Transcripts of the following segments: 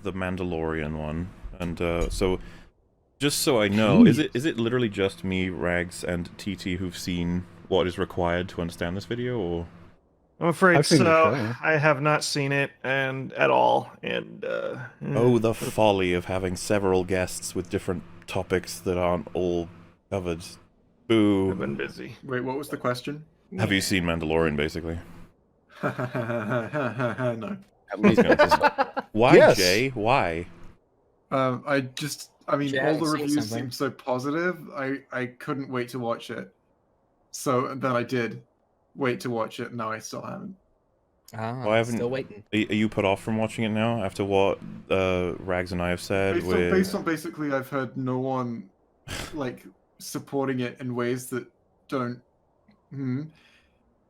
the Mandalorian one, and so just so I know, is it literally just me, Rags, and TT who've seen what is required to understand this video, or? I'm afraid I've seen the so. show. I have not seen it and at all. And Oh, the folly of having several guests with different topics that aren't all covered. Boo. I've been busy. Wait, what was the question? Have you seen Mandalorian, basically? No. At least Why, Yes. Jay? Why? I mean, Jay, all I've the seen reviews something. seem so positive. I couldn't wait to watch it. So then I did wait to watch it. Now I still haven't. Ah, Why haven't- still waiting. Are you put off from watching it now after what Rags and I have said? Based on basically, I've heard no one like supporting it in ways that don't.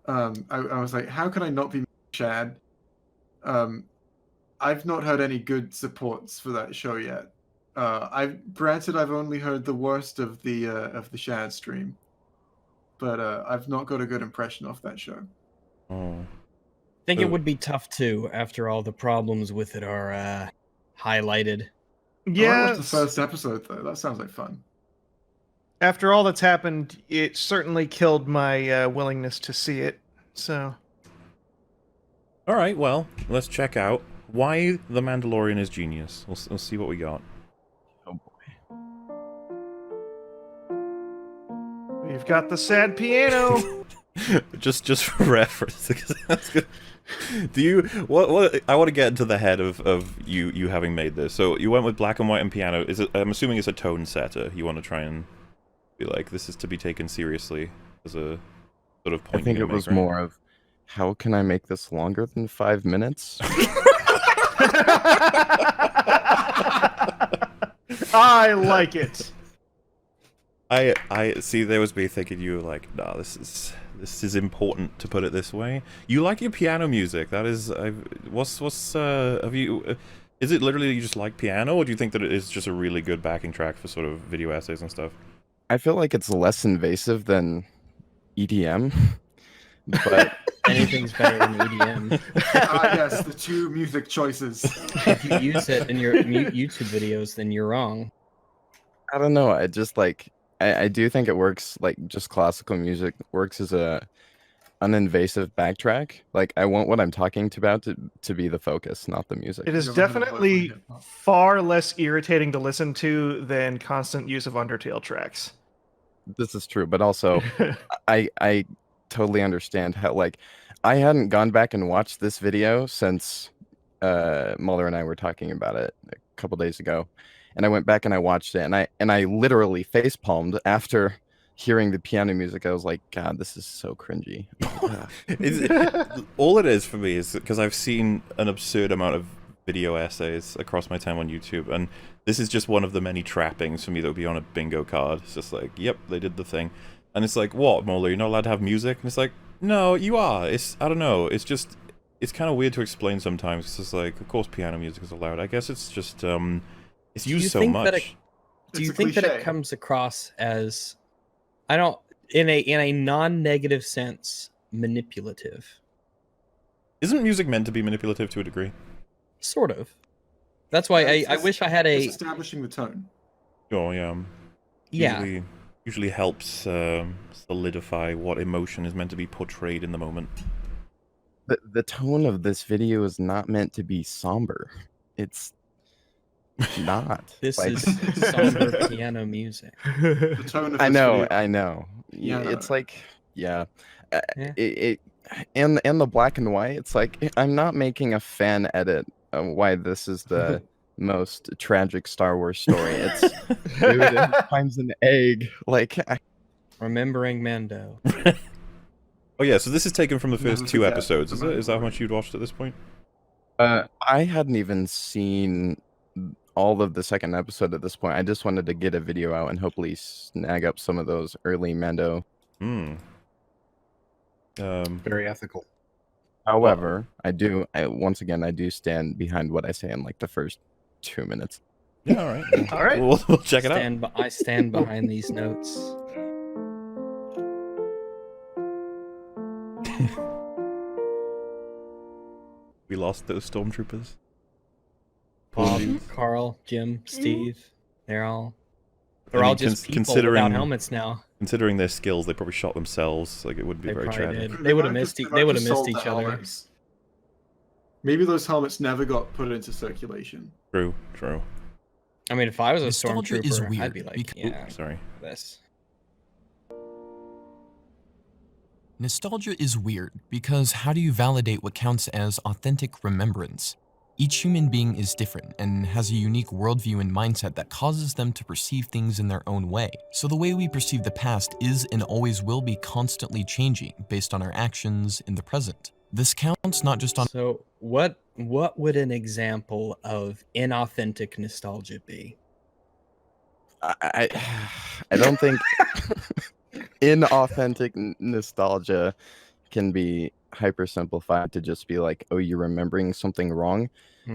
I was like, how can I not be Chad? I've not heard any good supports for that show yet. I've only heard the worst of the Shad stream, but I've not got a good impression of that show. Oh. I think So- it would be tough too after all the problems with it are highlighted. I might Yeah. watch the first episode though. That sounds like fun. After all that's happened, it certainly killed my willingness to see it. So All right, well, let's check out why the Mandalorian is genius. We'll see what we got. Oh boy. we've got the sad piano. just for reference, because that's good. Do you what I want to get into the head of you having made this. So you went with black and white and piano. Is it? I'm assuming it's a tone setter. You want to try and be like, this is to be taken seriously as a sort of point. I think it was more of, how can I make this longer than 5 minutes? I like it. I see. There was me thinking you were like, nah, this is important to put it this way. You like your piano music. That is, have you? Is it literally you just like piano, or do you think that it is just a really good backing track for sort of video essays and stuff? I feel like it's less invasive than EDM, but Anything's better than EDM. Yes, the two music choices. If you use it in your YouTube videos, then you're wrong. I don't know. I just like I do think it works, like just classical music works as a uninvasive backtrack. Like I want what I'm talking about to be the focus, not the music. It is You're gonna definitely vote for hip-hop. far less irritating to listen to than constant use of Undertale tracks. This is true, but also I totally understand how, like, I hadn't gone back and watched this video since Muller and I were talking about it a couple days ago, and I went back and I watched it, and I literally face palmed after hearing the piano music. I was like, God, this is so cringy. All it is for me is because I've seen an absurd amount of video essays across my time on YouTube, and this is just one of the many trappings for me that would be on a bingo card. It's just like, yep, they did the thing. And it's like, what, Moeller, you're not allowed to have music? And it's like, no, you are. It's, I don't know, it's just, it's kind of weird to explain sometimes. It's just like, of course piano music is allowed. I guess it's just, it's used so much. Do you It's a think that it cliche. comes across as, I don't, in a non-negative sense, manipulative? Isn't music meant to be manipulative to a degree? Sort of. That's why I wish I had It's a establishing the tone. Oh, yeah. yeah. Usually helps solidify what emotion is meant to be portrayed in the moment. The tone of this video is not meant to be somber. It's not. This Like, is somber piano music. The tone of I this know, video. I know. Yeah. It's like, yeah. Yeah. It and the black and white. It's like, I'm not making a fan edit of why this is the most tragic Star Wars story. It's dude, it finds an egg. Like, Remembering Mando. Oh yeah, so this is taken from the first Never two forget episodes, the is it? Is that how Mandalorian. much you'd watched at this point? I hadn't even seen all of the second episode at this point. I just wanted to get a video out and hopefully snag up some of those early Mando. Hmm. Very ethical. However, once again I do stand behind what I say in like the first 2 minutes. Yeah, all right. All right. We'll check it out. I stand behind these notes. We lost those stormtroopers. Bob, Apologies. Carl, Jim, Steve, they're all I mean, just people considering without helmets now. considering their skills, they probably shot themselves. Like it would be They very probably tragic. did. They would have might missed. just- They would might have just missed sold each the other. helmets. Maybe those helmets never got put into circulation. True, true. I mean, if I was a Nostalgia is stormtrooper, I'd weird be like, because- yeah, Sorry. this. Nostalgia is weird because how do you validate what counts as authentic remembrance? Each human being is different and has a unique worldview and mindset that causes them to perceive things in their own way. So the way we perceive the past is and always will be constantly changing based on our actions in the present. This counts not just on So what would an example of inauthentic nostalgia be? I don't think inauthentic nostalgia can be hyper-simplified to just be like, oh, you're remembering something wrong.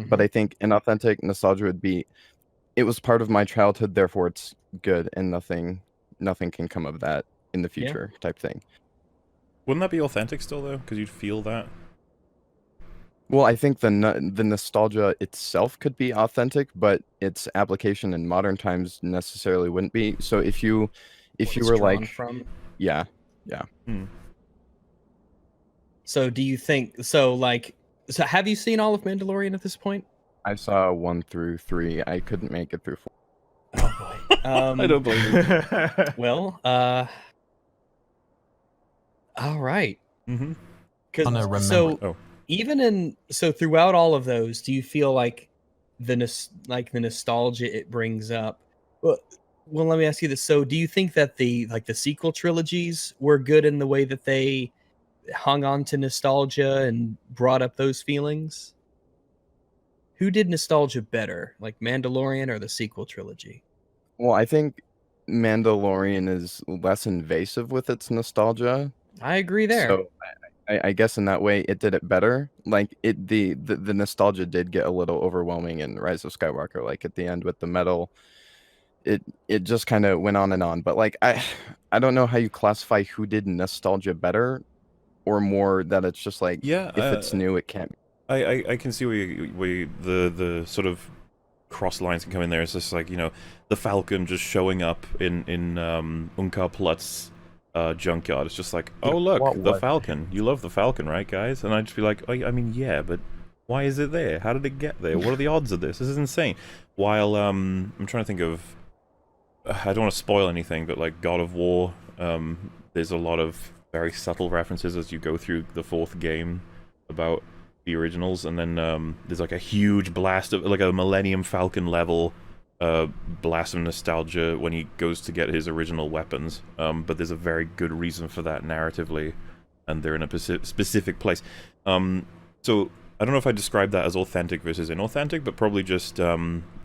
But I think inauthentic nostalgia would be, it was part of my childhood, therefore it's good, and nothing can come of that in the Yeah. future type thing. Wouldn't that be authentic still though? Because you'd feel that. Well, I think the nostalgia itself could be authentic, but its application in modern times necessarily wouldn't be. So if you What were it's drawn like, from. yeah, So do you think so? So have you seen all of Mandalorian at this point? I saw 1 through 3. I couldn't make it through 4. Oh boy. I don't blame you. Well, all right. Mm-hmm. Because a remember. so Oh. so throughout all of those, do you feel like the nostalgia it brings up? Well, let me ask you this. So, do you think that the sequel trilogies were good in the way that they hung on to nostalgia and brought up those feelings? Who did nostalgia better, like Mandalorian or the sequel trilogy? Well, I think Mandalorian is less invasive with its nostalgia. I agree there. So I guess in that way it did it better. Like the nostalgia did get a little overwhelming in Rise of Skywalker. Like at the end with the medal, it just kind of went on and on. But like I don't know how you classify who did nostalgia better or more. That it's just like, Yeah, if it's new, it can't. I can see where the sort of cross lines can come in there. It's just like, you know, the Falcon just showing up in Unkar Plutt's junkyard. It's just like, oh look, the Falcon. You love the Falcon, right, guys? And I'd just be like, oh, I mean, yeah, but why is it there? How did it get there? What are the odds of this? This is insane. While I'm trying to think of, I don't want to spoil anything, but like God of War, there's a lot of very subtle references as you go through the 4th game about the originals, and then there's like a huge blast of like a Millennium Falcon level blast of nostalgia when he goes to get his original weapons, but there's a very good reason for that narratively, and they're in a specific place. So I don't know if I describe that as authentic versus inauthentic, but probably just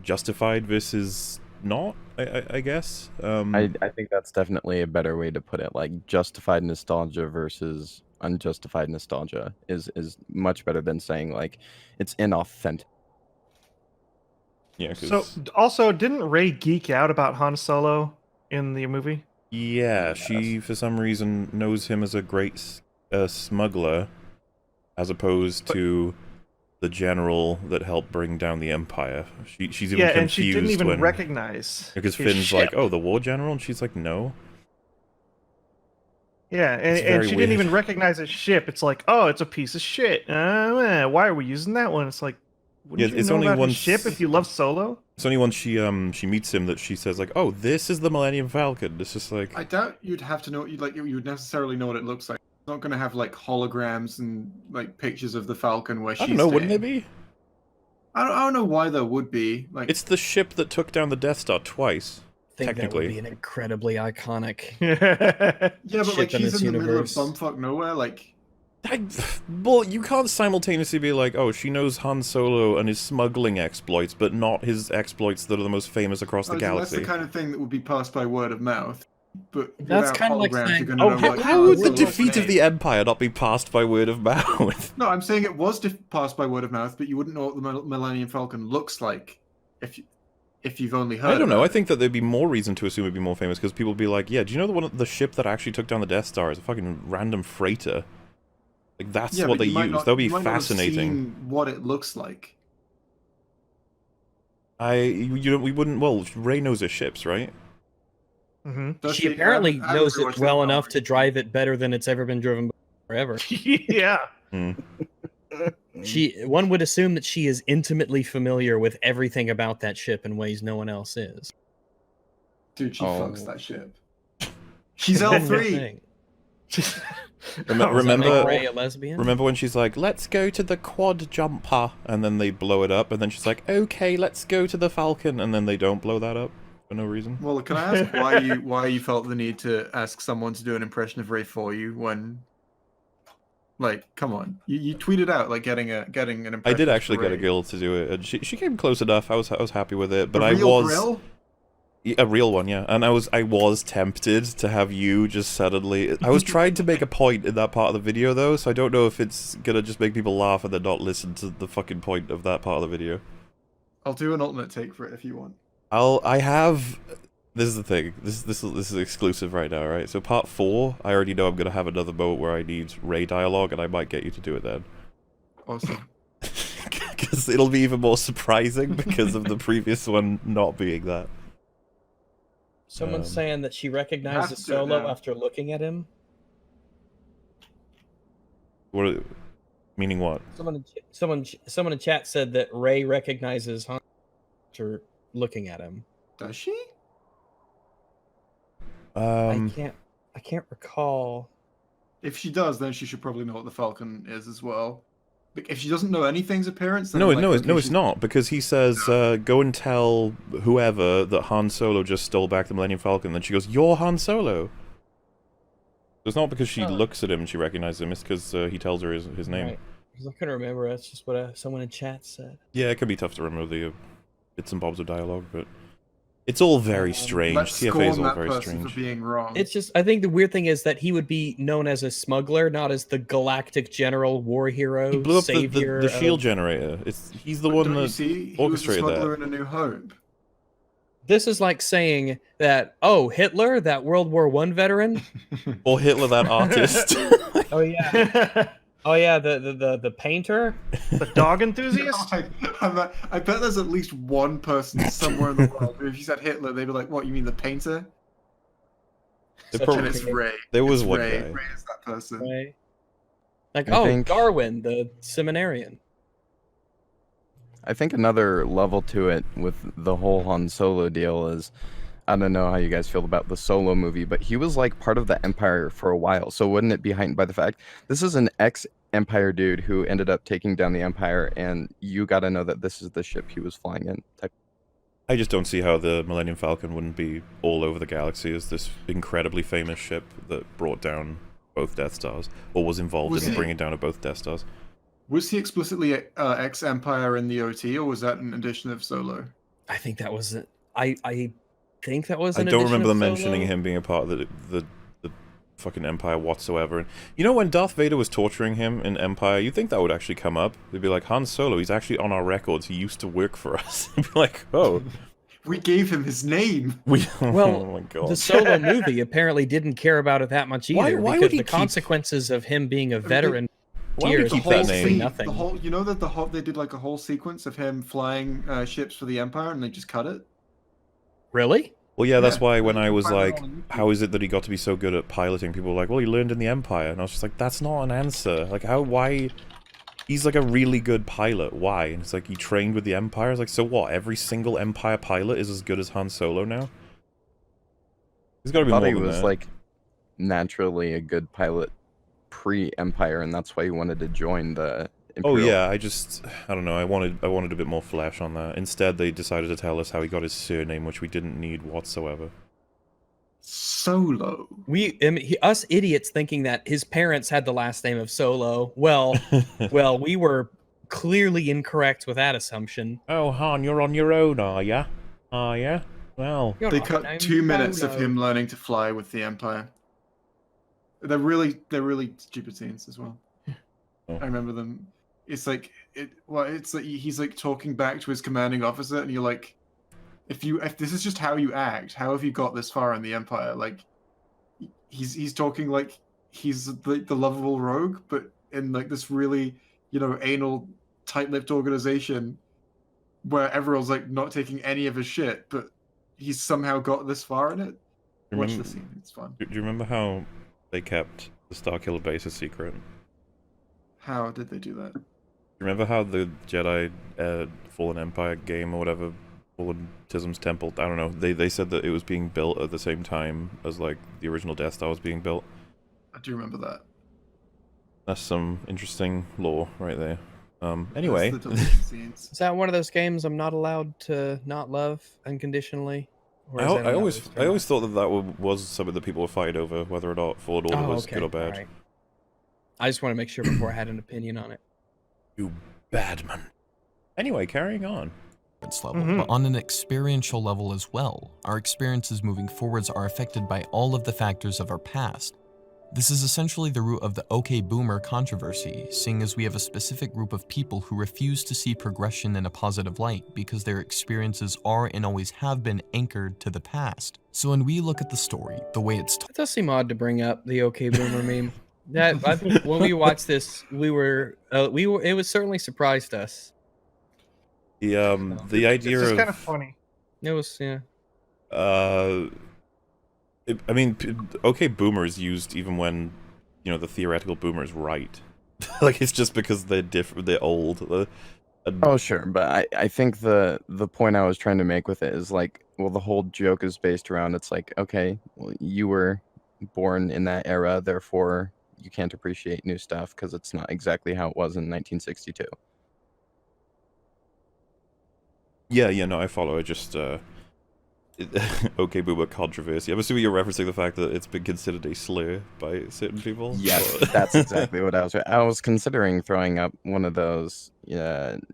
justified versus not, I guess. I think that's definitely a better way to put it. Like justified nostalgia versus unjustified nostalgia is much better than saying like it's inauthentic. Yeah. So also, didn't Rey geek out about Han Solo in the movie? Yeah, she for some reason knows him as a great smuggler, as opposed to the general that helped bring down the Empire. She's even confused and she didn't even when, recognize because his Finn's ship. like, oh, the war general, and she's like, no. Yeah, It's and very she weird. didn't even recognize his ship. It's like, oh, it's a piece of shit. Why are we using that one? It's like, wouldn't Yeah, you it's know only about his once- ship if you love Solo? It's only once she meets him that she says like, oh, this is the Millennium Falcon. It's just like, I doubt you'd have to know. You would necessarily know what it looks like. It's not going to have like holograms and like pictures of the Falcon where she's. I don't know, wouldn't staying. there be? I don't know why there would be. Like, It's the ship that took down the Death Star twice. I think that Technically. would be an incredibly iconic. yeah, but ship like in she's this in the middle of universe. bumfuck nowhere. Like, Well, you can't simultaneously be like, oh, she knows Han Solo and his smuggling exploits, but not his exploits that are the most famous across the that's galaxy. the kind of thing that would be passed by word of mouth. But That's without kind of like holograms, saying, you're gonna know, like, How would the Solo's defeat of name. the Empire not be passed by word of mouth? No, I'm saying it was passed by word of mouth, but you wouldn't know what the Millennium Falcon looks like if you've only heard. I don't know. about I it. think that there'd be more reason to assume it'd be more famous because people would be like, yeah, do you know the ship that actually took down the Death Star is a fucking random freighter? Like, that's Yeah, what but they you might use. not- That would be you might not have fascinating. seen what it looks like. We wouldn't. Well, Rey knows her ships, right? Mm-hmm. Does She I apparently haven't knows rewatched it well that enough one. to drive it better than it's ever been driven forever. Yeah. Hmm. One would assume that she is intimately familiar with everything about that ship in ways no one else is. Dude, she fucks Oh. that ship. She's One would L3. think. Rem- Oh, Does that make remember, Rey a lesbian? remember when she's like, "Let's go to the quad jumper," and then they blow it up, and then she's like, "Okay, let's go to the Falcon," and then they don't blow that up for no reason. Well, can I ask why you felt the need to ask someone to do an impression of Ray for you when, like, come on, you tweeted out like getting an impression. I did actually for get a Ray. girl to do it, and she came close enough. I was happy with it, but A I real was grill? a real one, yeah. And I was tempted to have you just suddenly. I was trying to make a point in that part of the video though, so I don't know if it's gonna just make people laugh and then not listen to the fucking point of that part of the video. I'll do an alternate take for it if you want. I have. This is the thing. This is exclusive right now, right? So part 4, I already know I'm gonna have another moment where I need Ray dialogue, and I might get you to do it then. Awesome. Because it'll be even more surprising because of the previous one not being that. Someone's saying that she Have recognizes to do it Solo now. after looking at him. What? Meaning what? Someone in chat said that Rey recognizes Han after looking at him. Does she? I can't recall. If she does, then she should probably know what the Falcon is as well. If she doesn't know anything's appearance, then No, I'm like, no, okay, no, it's she's- not, because he says, go and tell whoever that Han Solo just stole back the Millennium Falcon. Then she goes, "You're Han Solo." It's not because she Oh. looks at him and she recognizes him, it's because he tells her his name. Right. 'Cause I couldn't remember. That's just what someone in chat said. Yeah, it can be tough to remember the bits and bobs of dialogue, but it's all very strange. Let's CFA is scorn all that very person strange. for being wrong. It's just, I think the weird thing is that he would be known as a smuggler, not as the galactic general war hero, He blew up savior. the shield of- generator. He's the But one don't you that see? He was a orchestrated that. smuggler in A New Hope. This is like saying that, oh, Hitler, that World War I veteran. Or Hitler, that artist. Oh yeah, oh yeah, the painter. The dog enthusiast? I bet there's at least one person somewhere in the world who, if you said Hitler, they'd be like, "What? You mean the painter?" They Such probably- And it's Ray. There was It's one Ray. guy. Ray is that person. Right. Like, I oh, think- Darwin, the seminarian. I think another level to it with the whole Han Solo deal is, I don't know how you guys feel about the Solo movie, but he was like part of the Empire for a while. So wouldn't it be heightened by the fact this is an ex-Empire dude who ended up taking down the Empire, and you got to know that this is the ship he was flying in. I just don't see how the Millennium Falcon wouldn't be all over the galaxy as this incredibly famous ship that brought down both Death Stars, or was involved Was in he- bringing down both Death Stars. Was he explicitly ex-Empire in the OT, or was that an addition of Solo? I think that was it. I think that was. I An don't addition remember of them mentioning Solo. him being a part of the fucking Empire whatsoever. And you know, when Darth Vader was torturing him in Empire, you'd think that would actually come up. They'd be like, Han Solo, he's actually on our records. He used to work for us. You'd be like, oh, We gave him his name. we. Well, oh my god. The Solo movie apparently didn't care about it that much either, Why would because he the keep- consequences of him being a veteran. Why would he years, keep the that whole name? thing- nothing. The whole, you know that they did like a whole sequence of him flying ships for the Empire, and they just cut it. Really? Well, yeah, that's Yeah, why you when can I was find it like, all on YouTube. how is it that he got to be so good at piloting? People were like, well, he learned in the Empire. And I was just like, that's not an answer. Like, why? He's like a really good pilot. Why? And it's like, he trained with the Empire. It's like, so what? Every single Empire pilot is as good as Han Solo now? He's got to I be thought more he than was that. like naturally a good pilot pre-Empire, and that's why he wanted to join the Oh Imperial. yeah, I don't know. I wanted a bit more flesh on that. Instead, they decided to tell us how he got his surname, which we didn't need whatsoever. Solo. Us idiots thinking that his parents had the last name of Solo. Well, we were clearly incorrect with that assumption. Oh, Han, you're on your own, are ya? Are ya? Well, You're They not cut named 2 minutes of Solo. him learning to fly with the Empire. They're really stupid scenes as well. Oh. I remember them. It's like it's like he's like talking back to his commanding officer, and you're like, if this is just how you act, how have you got this far in the Empire? Like, he's talking like he's the lovable rogue, but in like this really anal, tight-lipped organization. where everyone's like not taking any of his shit, but he's somehow got this far in it. Watch the scene; it's fun. Do you remember how they kept the Starkiller base a secret? How did they do that? Remember how the Jedi Fallen Empire game or whatever, Fallen Tism's Temple, I don't know, they said that it was being built at the same time as like the original Death Star was being built? I do remember that. That's some interesting lore right there. Anyway. That's the deleted scenes. Is that one of those games I'm not allowed to not love unconditionally? Or is that I another always story? thought that was something that people were fighting over, whether or not Fallen Order was good or bad. Alright. I just want to make sure before I had an opinion on it. You bad man. Anyway, carrying on. Level, but on an experiential level as well. Our experiences moving forwards are affected by all of the factors of our past. This is essentially the root of the OK Boomer controversy, seeing as we have a specific group of people who refuse to see progression in a positive light because their experiences are and always have been anchored to the past. So when we look at the story, the way it's It does seem odd to bring up the OK Boomer meme. That when we watched this, it was certainly surprised us. The It's idea just of kind of funny. It was, yeah. I mean, okay, boomer is used even when, you know, the theoretical boomer is right. Like, it's just because they're different, they're old. Oh, sure, but I think the point I was trying to make with it is like, well, the whole joke is based around, it's like, okay, well, you were born in that era, therefore you can't appreciate new stuff because it's not exactly how it was in 1962. Yeah, no, I follow. I just, okay, boomer controversy. I'm assuming you're referencing the fact that it's been considered a slur by certain people. Yes, that's exactly what I was considering throwing up one of those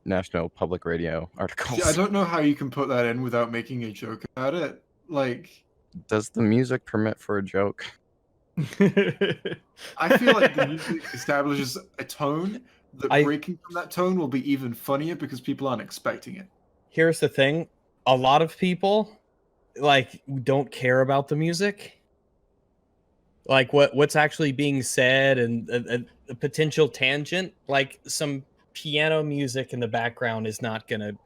National Public Radio articles. See, I don't know how you can put that in without making a joke about it. Like, Does the music permit for a joke? I feel like the music establishes a tone that breaking from that tone will be even funnier because people aren't expecting it. Here's the thing. A lot of people, like, don't care about the music. Like, what's actually being said and a potential tangent. Like, some piano music in the background is not going to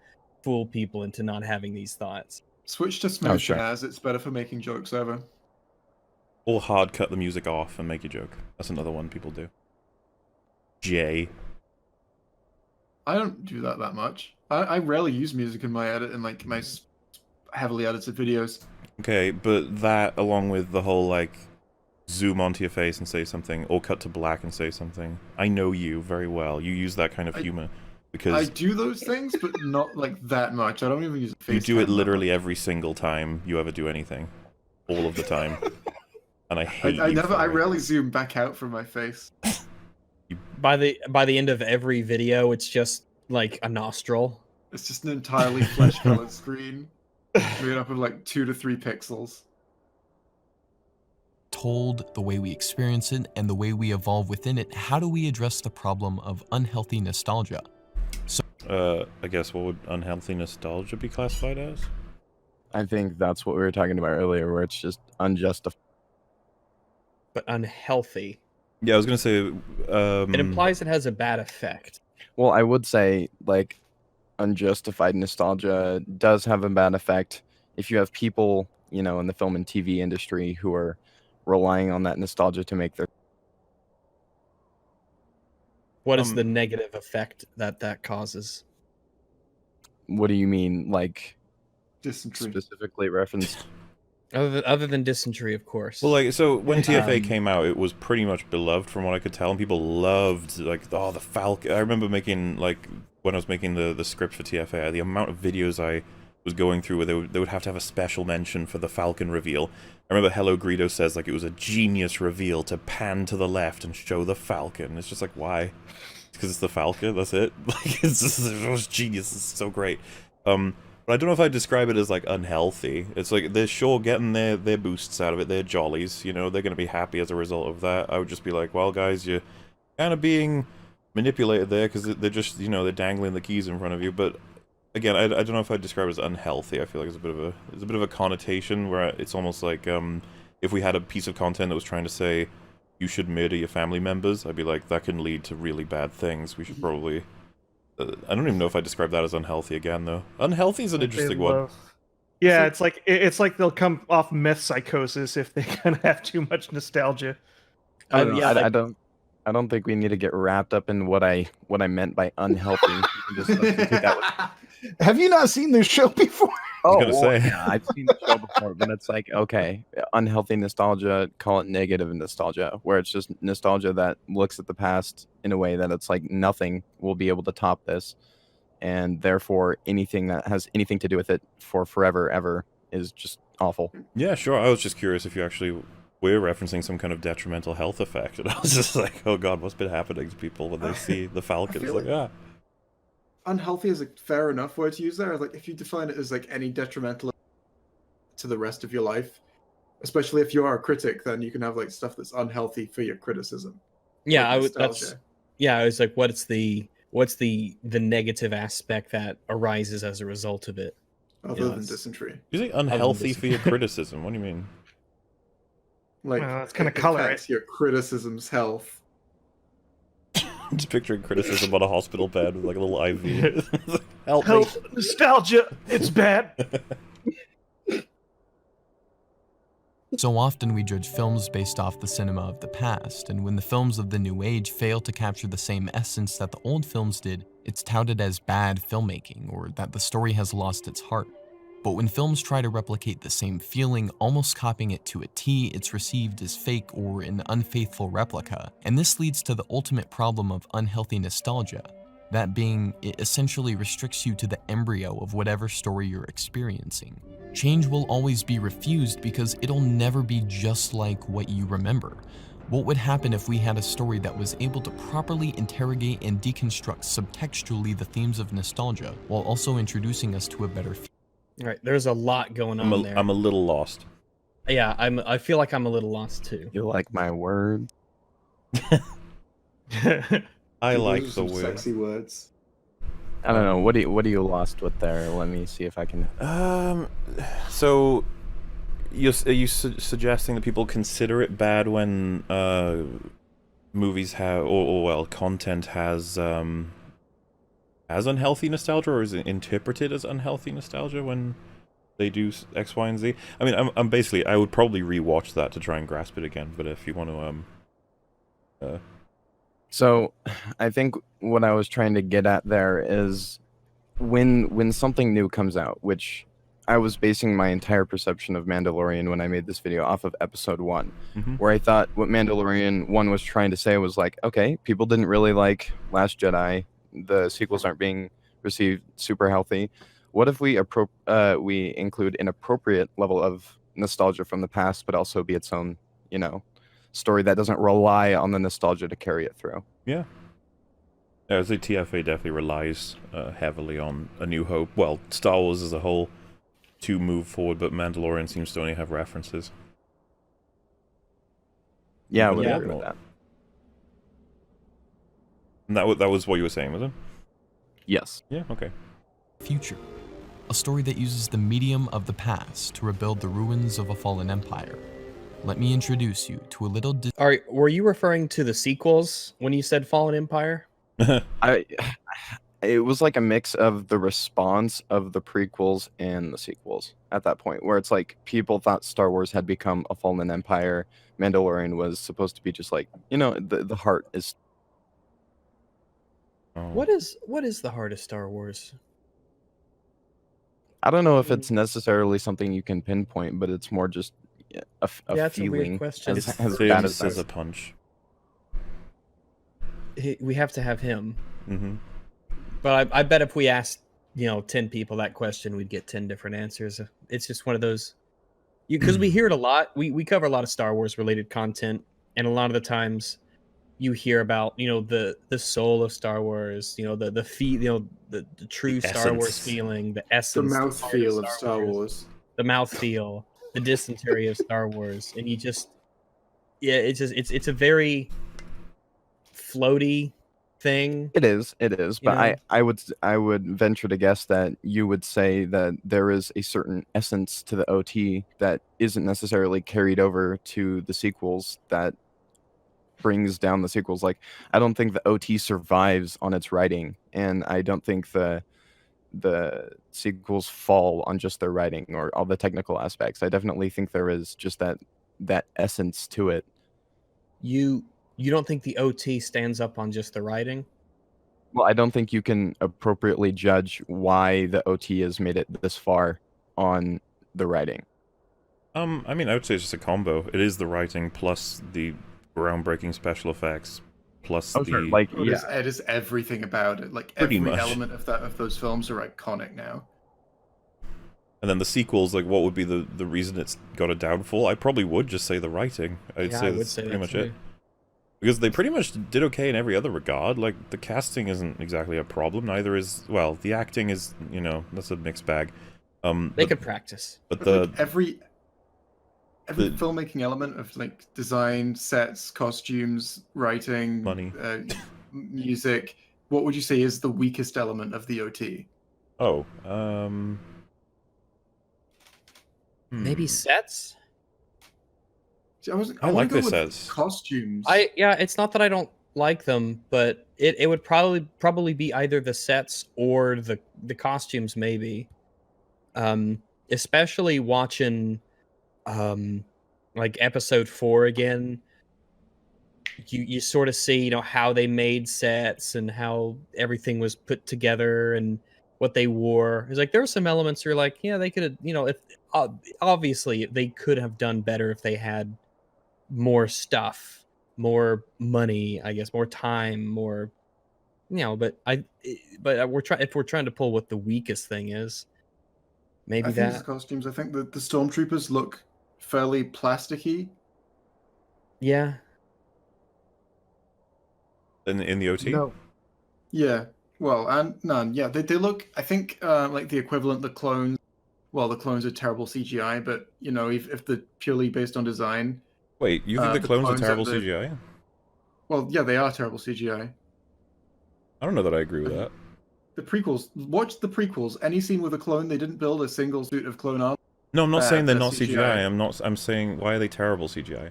fool people into not having these thoughts. Switch to smooth sure. jazz. It's better for making jokes over. Or hard cut the music off and make a joke. That's another one people do. Jay. I don't do that much. I rarely use music in my heavily edited videos. Okay, but that, along with the whole, like, zoom onto your face and say something, or cut to black and say something. I know you very well. You use that kind of humor. Because I do those things, but not, like, that much. I don't even use face you do it cam literally every single time you ever do anything. All of the time. And I hate you for I it. rarely zoom back out from my face. By the end of every video, it's just like a nostril. It's just an entirely flesh-colored screen made up of like 2 to 3 pixels. Told, the way we experience it, and the way we evolve within it, how do we address the problem of unhealthy nostalgia? So, I guess what would unhealthy nostalgia be classified as? I think that's what we were talking about earlier, where it's just unjustified. But unhealthy. Yeah, I was gonna say. It implies it has a bad effect. Well, I would say, like, unjustified nostalgia does have a bad effect if you have people, you know, in the film and TV industry who are relying on that nostalgia to make their... What is the negative effect that causes? What do you mean, like, Dysentery. specifically referenced? Other than dysentery, of course. Well, like, so when TFA came out, it was pretty much beloved from what I could tell, and people loved, like, oh, the Falcon. I remember making, like, when I was making the script for TFA, the amount of videos I was going through where they would have to have a special mention for the Falcon reveal. I remember Hello Greedo says, like, it was a genius reveal to pan to the left and show the Falcon. It's just like, why? Because it's the Falcon, that's it? Like, it's just, it was genius, it's so great. But I don't know if I'd describe it as, like, unhealthy. It's like, they're sure getting their boosts out of it, their jollies, you know, they're gonna be happy as a result of that. I would just be like, well, guys, you're kind of being manipulated there, because they're just, you know, they're dangling the keys in front of you, but again, I don't know if I'd describe it as unhealthy. I feel like it's a bit of a connotation where it's almost like, if we had a piece of content that was trying to say, you should murder your family members, I'd be like, that can lead to really bad things, we should probably... I don't even know if I describe that as unhealthy again, though. Unhealthy is an They interesting one. love- Yeah, it's like they'll come off meth psychosis if they kind of have too much nostalgia. I don't know. Yeah, I don't think we need to get wrapped up in what I meant by unhealthy. You can just substitute that with Have you not seen this show before? was gonna say. yeah, I've seen the show before, but it's like, okay, unhealthy nostalgia, call it negative nostalgia, where it's just nostalgia that looks at the past in a way that it's like nothing will be able to top this, and therefore anything that has anything to do with it for forever ever is just awful. Yeah, sure. I was just curious if you actually were referencing some kind of detrimental health effect, and I was just like, oh god, what's been happening to people when they see the Falcon? It's feel like, Unhealthy is a fair enough word to use there. Like, if you define it as like any detrimental to the rest of your life, especially if you are a critic, then you can have like stuff that's unhealthy for your criticism. yeah, Like I would. That's nostalgia. yeah. I was like, what's the negative aspect that arises as a result of it? Other than Yes. dysentery. you say unhealthy this. for your criticism. What do you mean? Like, Well, it's kinda it color, affects your criticism's health. I'm just picturing criticism on a hospital bed with like a little IV. Help me. Help, nostalgia, it's bad. So often we judge films based off the cinema of the past, and when the films of the new age fail to capture the same essence that the old films did, it's touted as bad filmmaking or that the story has lost its heart. But when films try to replicate the same feeling, almost copying it to a T, it's received as fake or an unfaithful replica, and this leads to the ultimate problem of unhealthy nostalgia. That being, it essentially restricts you to the embryo of whatever story you're experiencing. Change will always be refused because it'll never be just like what you remember. What would happen if we had a story that was able to properly interrogate and deconstruct subtextually the themes of nostalgia, while also introducing us to a better future? All right, there's a lot going on there. I'm a little lost. Yeah, I feel like I'm a little lost too. You like my word? I Those like are the some word. sexy words. I don't know. What do you lost with there? Let me see if I can. So are you suggesting that people consider it bad when movies have, or well, content has unhealthy nostalgia, or is it interpreted as unhealthy nostalgia when they do X, Y, and Z? I mean, I'm basically, I would probably rewatch that to try and grasp it again. But if you want to, So, I think what I was trying to get at there is when something new comes out, which I was basing my entire perception of Mandalorian when I made this video off of episode 1, Mhm. where I thought what Mandalorian 1 was trying to say was like, okay, people didn't really like Last Jedi, the sequels aren't being received super healthy. What if we include an appropriate level of nostalgia from the past, but also be its own, story that doesn't rely on the nostalgia to carry it through? Yeah. I would say TFA definitely relies heavily on A New Hope. Well, Star Wars as a whole to move forward, but Mandalorian seems to only have references. Yeah, I would Yeah. agree with that. And that was what you were saying, was it? Yes. Yeah, okay. Future. A story that uses the medium of the past to rebuild the ruins of a fallen empire. Let me introduce you to a little All right, were you referring to the sequels when you said Fallen Empire? It was like a mix of the response of the prequels and the sequels at that point, where it's like people thought Star Wars had become a fallen empire. Mandalorian was supposed to be just like, the heart is. Oh. What is the heart of Star Wars? I don't know if it's necessarily something you can pinpoint, but it's more just a Yeah, it's a weird feeling. question. It's As thin bad as that as a is. punch. We have to have him. Mm-hmm. But I bet if we asked, 10 people that question, we'd get 10 different answers. It's just one of those, because we hear it a lot. We cover a lot of Star Wars related content, and a lot of the times you hear about, the soul of Star Wars, the true The Star Wars essence. feeling, the The essence, mouthfeel of Star Wars. the mouthfeel, the dysentery of Star Wars, and it's a very floaty thing. It is, but know? I would venture to guess that you would say that there is a certain essence to the OT that isn't necessarily carried over to the sequels that brings down the sequels. Like, I don't think the OT survives on its writing, and I don't think the sequels fall on just their writing or all the technical aspects. I definitely think there is just that essence to it. You don't think the OT stands up on just the writing? Well, I don't think you can appropriately judge why the OT has made it this far on the writing. I mean, I would say it's just a combo. It is the writing plus the groundbreaking special effects plus the... Sure. Like, yeah. It is everything about it. Like, Pretty every much. element of those films are iconic now. And then the sequels, like, what would be the reason it's got a downfall? I probably would just say the writing. I say would that's say pretty that much too. it. Because they pretty much did okay in every other regard. Like, the casting isn't exactly a problem. Neither is... Well, the acting is, you know, that's a mixed bag. They could practice. But But the... like every filmmaking element of like design, sets, costumes, writing, Money. Music, what would you say is the weakest element of the OT? Oh, Maybe sets? I like wanna go the with sets. costumes. Yeah, it's not that I don't like them, but it would probably be either the sets or the costumes maybe. Especially watching like episode 4 again. You sort of see, you know, how they made sets and how everything was put together and what they wore. It's like there were some elements you're like, yeah, they could have, you know, if obviously they could have done better if they had more stuff, more money, I guess, more time, more, you know. But if we're trying to pull what the weakest thing is, maybe I think it's that. the costumes. I think the stormtroopers look fairly plasticky. Yeah. In the OT? No. Yeah. Well, and none. Yeah, they look. I think like the equivalent, the clones. Well, the clones are terrible CGI, but you know, if they're purely based on design. Wait, you think the the clones are clones terrible at the- CGI? Well, yeah, they are terrible CGI. I don't know that I agree with that. The prequels. Watch the prequels. Any scene with a clone, they didn't build a single suit of clone armor. No, I'm not saying they're not CGI. CGI. I'm saying why are they terrible CGI?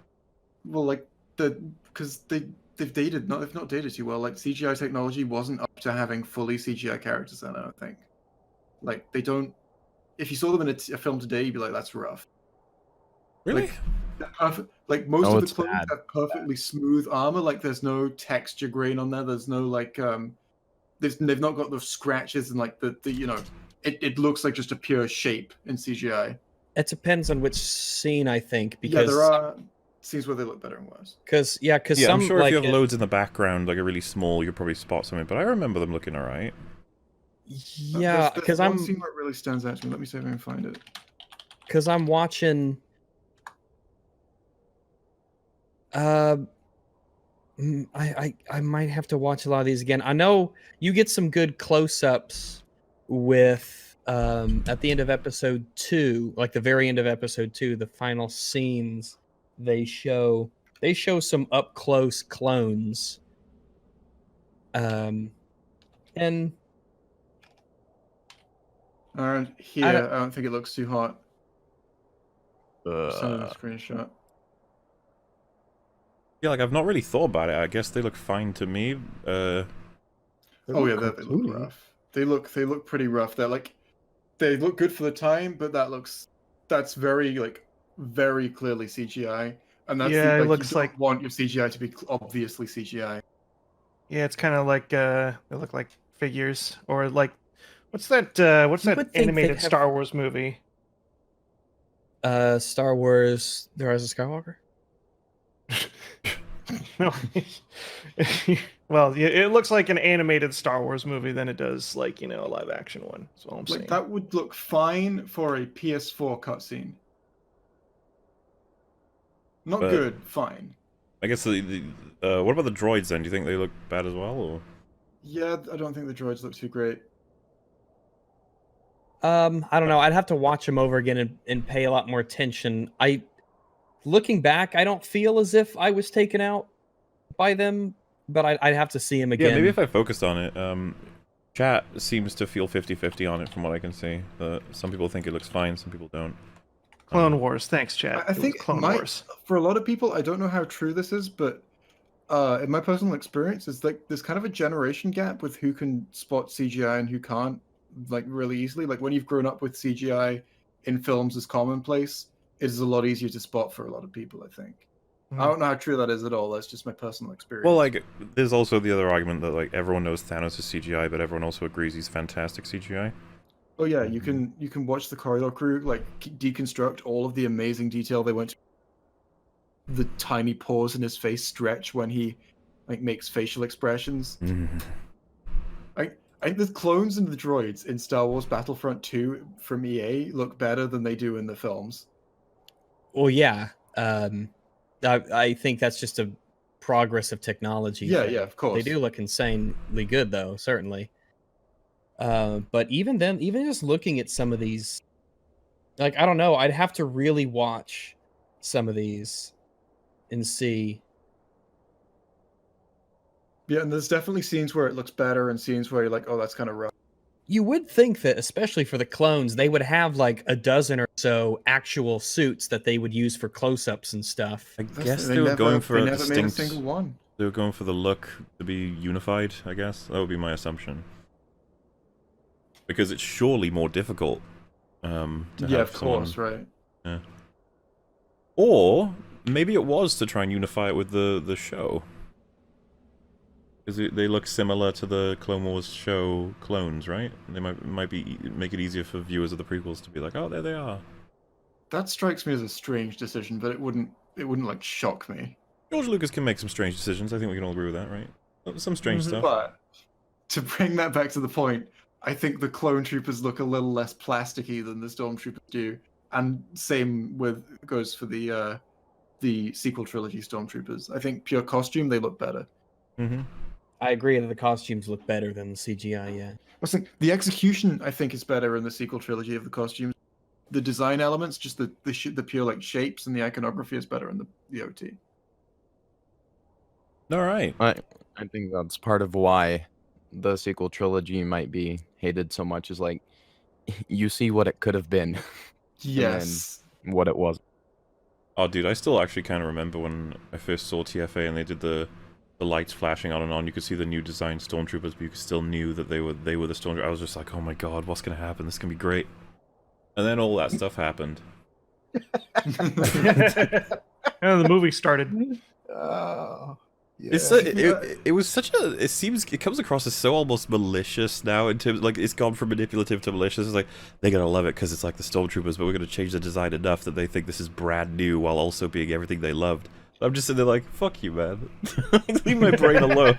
Well, like because they've dated. They've not dated too well. Like CGI technology wasn't up to having fully CGI characters. Then I don't think. Like they don't. If you saw them in a film today, you'd be like, "That's rough." Really? Like most No, of it's the clones bad. have perfectly smooth armor. Like there's no texture grain on there. There's no like they've not got those scratches and like the you know it looks like just a pure shape in CGI. It depends on which scene, I think, Yeah, because there are scenes where they look better and worse. because Yeah, some I'm sure like if you have loads in the background, like a really small, you'll probably spot something. But I remember them looking alright. yeah, There's because one I'm scene where it really stands out to me. Let me see if I can find it. watching. I might have to watch a lot of these again. I know you get some good close-ups with at the end of episode 2, like the very end of episode 2, the final scenes. They show some up close clones. And And here, I don't think it looks too hot. Send a screenshot. Yeah, like I've not really thought about it. I guess they look fine to me. Oh yeah, they look rough. They look pretty rough. They look good for the time, but that's very very clearly CGI. And that's Yeah, it you looks don't like- want your CGI to be obviously CGI. Yeah, it's kind of like they look like figures, or like what's that would think they'd animated have- Star Wars movie? Star Wars: The Rise of Skywalker. No. Well, yeah, it looks like an animated Star Wars movie than it does like, you know, a live action one. That's all I'm saying. Like that would look fine for a PS4 cutscene. Not But- good, fine. I guess what about the droids then? Do you think they look bad as well, or? Yeah, I don't think the droids look too great. I don't know. I'd have to watch them over again and pay a lot more attention. Looking back, I don't feel as if I was taken out by them, but I'd have to see them again. Yeah, maybe if I focused on it. Chat seems to feel 50-50 on it from what I can see. Some people think it looks fine, some people don't. Clone Wars. Thanks, chat. I think Clone Wars. for a lot of people, I don't know how true this is, but in my personal experience, is like there's kind of a generation gap with who can spot CGI and who can't, like really easily. Like when you've grown up with CGI in films as commonplace, it is a lot easier to spot for a lot of people, I think. I don't know how true that is at all. That's just my personal experience. Well, like, there's also the other argument that like everyone knows Thanos is CGI, but everyone also agrees he's fantastic CGI. Oh yeah, you can watch the Corridor Crew like deconstruct all of the amazing detail they went to. The tiny pores in his face stretch when he like makes facial expressions. I think the clones and the droids in Star Wars Battlefront 2 from EA look better than they do in the films. Well, yeah. I think that's just a progress of technology. Yeah, yeah, of course. They do look insanely good, though, certainly. But even then, even just looking at some of these, like, I don't know, I'd have to really watch some of these and see. Yeah, and there's definitely scenes where it looks better and scenes where you're like, oh, that's kind of rough. You would think that, especially for the clones, they would have like a dozen or so actual suits that they would use for close-ups and stuff. I guess they were going for they a never made a distinct. single one. They were going for the look to be unified. I guess that would be my assumption. Because it's surely more difficult. To Yeah, have of course, right. Yeah. Or maybe it was to try and unify it with the show. Because they look similar to the Clone Wars show clones, right? They might make it easier for viewers of the prequels to be like, oh, there they are. That strikes me as a strange decision, but it wouldn't like shock me. George Lucas can make some strange decisions. I think we can all agree with that, right? Some strange stuff. But to bring that back to the point, I think the clone troopers look a little less plasticky than the stormtroopers do, and same goes for the sequel trilogy stormtroopers. I think pure costume they look better. Mm-hmm. I agree that the costumes look better than the CGI, yeah. I was thinking, the execution I think is better in the sequel trilogy of the costumes. The design elements, just the pure like shapes and the iconography is better in the OT. All right. I think that's part of why the sequel trilogy might be hated so much, is like you see what it could have been. Yes. And what it was. Oh, dude, I still actually kind of remember when I first saw TFA and they did the lights flashing on and on. You could see the new design stormtroopers, but you still knew that they were the stormtroopers. I was just like, oh my god, what's gonna happen? This is gonna be great. And then all that stuff happened. And the movie started. Yeah. It was such a. It comes across as so almost malicious now in terms like it's gone from manipulative to malicious. It's like they're gonna love it because it's like the stormtroopers, but we're gonna change the design enough that they think this is brand new while also being everything they loved. I'm just sitting there like, fuck you, man. Leave my brain alone.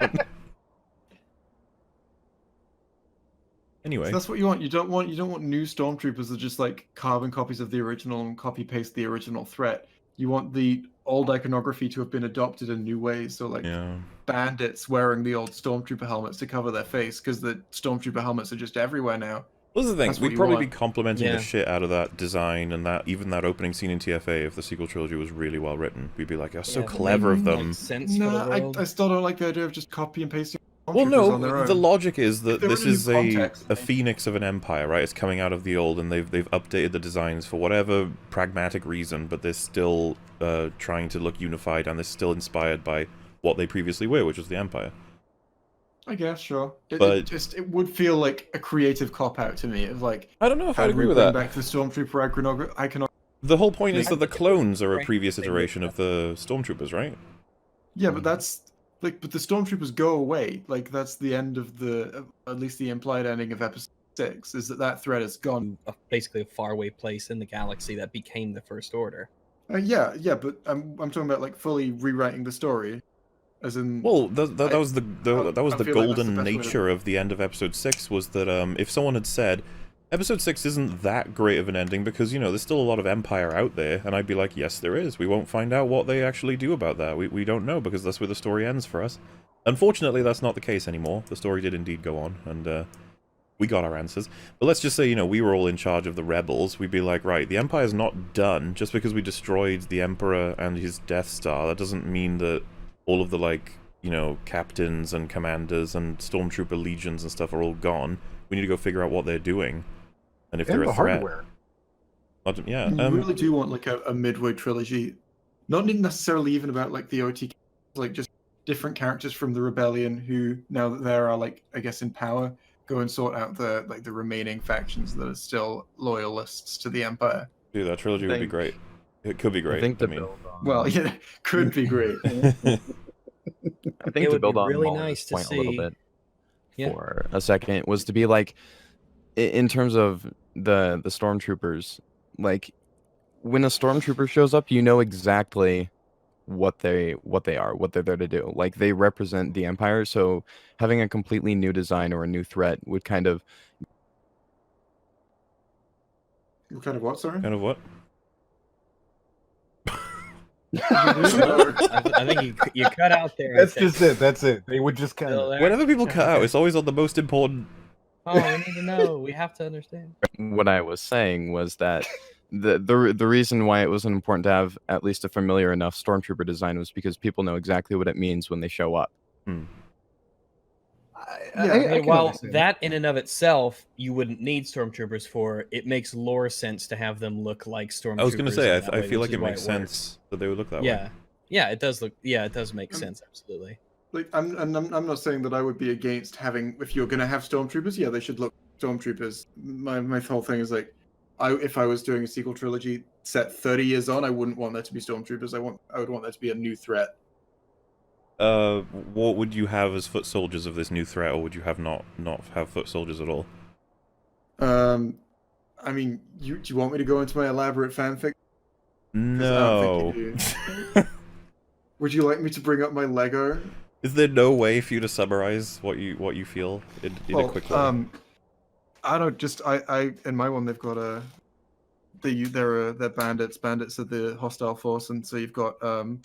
Anyway, So that's what you want. You don't want new stormtroopers that just like carbon copies of the original and copy paste the original threat. You want the old iconography to have been adopted in new ways. So like yeah. bandits wearing the old stormtrooper helmets to cover their face because the stormtrooper helmets are just everywhere now. Well, that's the thing. That's what We'd you probably want. be complimenting Yeah. the shit out of that design and that even that opening scene in TFA if the sequel trilogy was really well written. We'd be like, oh, so Yeah, clever of like, them. sense for the No, world. I still don't like the idea of just copy and pasting. Well, stormtroopers on their no, own. the logic is that If there this were new is context, a phoenix of an empire, right? It's coming out of the old, and they've updated the designs for whatever pragmatic reason, but they're still trying to look unified, and they're still inspired by what they previously were, which was the Empire. I guess, sure. But- It would feel like a creative cop out to me. It's like, I don't know if how I'd do we agree with bring that. back the stormtrooper iconography? The whole point is I that the think clones are a right. previous They iteration would- of the stormtroopers, right? Yeah, but that's like, but the stormtroopers go away. Like that's the end of at least the implied ending of episode 6. Is that threat is gone? Basically a faraway place in the galaxy that became the First Order. Yeah, but I'm talking about like fully rewriting the story, as in. Well, that was the I that was the feel like that's the golden best way to- nature of the end of episode 6 was that if someone had said episode 6 isn't that great of an ending because, you know, there's still a lot of Empire out there, and I'd be like, yes, there is. We won't find out what they actually do about that. We don't know because that's where the story ends for us. Unfortunately, that's not the case anymore. The story did indeed go on, and we got our answers. But let's just say, you know, we were all in charge of the rebels. We'd be like, right, the Empire's not done. Just because we destroyed the Emperor and his Death Star, that doesn't mean that all of the, like, you know, captains and commanders and stormtrooper legions and stuff are all gone. We need to go figure out what they're doing. And if And they're the a threat. hardware. Yeah, You really do want like a midway trilogy, not necessarily even about like the OT, like just different characters from the rebellion who, now that they are like, I guess, in power, go and sort out the remaining factions that are still loyalists to the Empire. Dude, that trilogy would be Think- great. It could be great. I think to mean, build on, Well, yeah, could be great. I think It to would build be on really Mulder's nice to point a little see. bit Yeah. for a second was to be like, in terms of the stormtroopers, like when a stormtrooper shows up, you know exactly what they are, what they're there to do. Like they represent the Empire, so having a completely new design or a new threat would kind of Kind of what, sorry? kind of what? I think you cut out there. I That's think. just it. That's it. They would just kind Still of. there? Whenever people cut out, it's always on the most important. Oh, we need to know. We have to understand. what I was saying was that the reason why it was important to have at least a familiar enough stormtrooper design was because people know exactly what it means when they show up. And while that in and of itself you wouldn't need stormtroopers for, it makes lore sense to have them look like stormtroopers. I was going to say, in that I way, feel which like is it why makes works. sense that they would look that way. Yeah, yeah, it does look. Yeah, it does make sense. Absolutely. Like, I'm not saying that I would be against having, if you're gonna have stormtroopers, yeah, they should look stormtroopers. My whole thing is like, if I was doing a sequel trilogy set 30 years on, I wouldn't want there to be stormtroopers. I would want there to be a new threat. What would you have as foot soldiers of this new threat, or would you have not have foot soldiers at all? I mean, do you want me to go into my elaborate fanfic? No. Would you like me to bring up my Lego? Is there no way for you to summarize what you feel in a quick way? I don't just I in my one they've got they're bandits. Bandits are the hostile force, and so you've got